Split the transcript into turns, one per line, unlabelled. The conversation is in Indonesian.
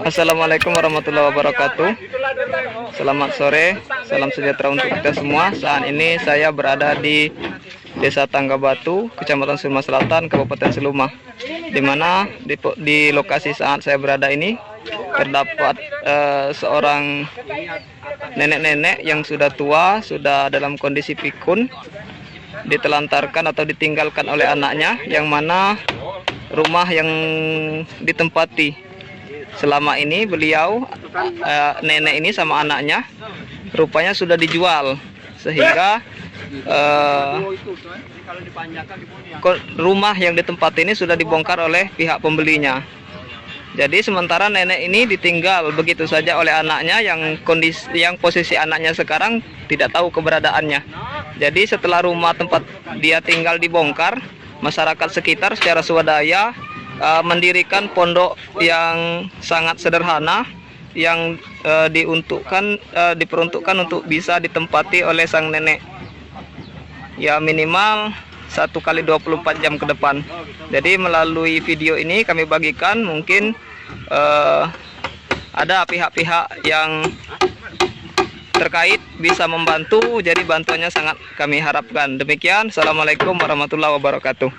Assalamualaikum warahmatullahi wabarakatuh. Selamat sore, salam sejahtera untuk kita semua. Saat ini saya berada di Desa Tangga Batu, Kecamatan Seluma Selatan, Kabupaten Seluma, di mana di lokasi saat saya berada ini terdapat seorang nenek-nenek yang sudah tua, sudah dalam kondisi pikun, ditelantarkan atau ditinggalkan oleh anaknya, yang mana rumah yang ditempati selama ini beliau, nenek ini sama anaknya, rupanya sudah dijual, sehingga rumah yang ditempati ini sudah dibongkar oleh pihak pembelinya. Jadi sementara nenek ini ditinggal begitu saja oleh anaknya, yang posisi anaknya sekarang tidak tahu keberadaannya. Jadi setelah rumah tempat dia tinggal dibongkar, masyarakat sekitar secara swadaya mendirikan pondok yang sangat sederhana yang diperuntukkan untuk bisa ditempati oleh sang nenek, ya minimal 1 kali 24 jam ke depan. Jadi melalui video ini kami bagikan, mungkin ada pihak-pihak yang terkait bisa membantu, jadi bantuannya sangat kami harapkan. Demikian, assalamualaikum warahmatullahi wabarakatuh.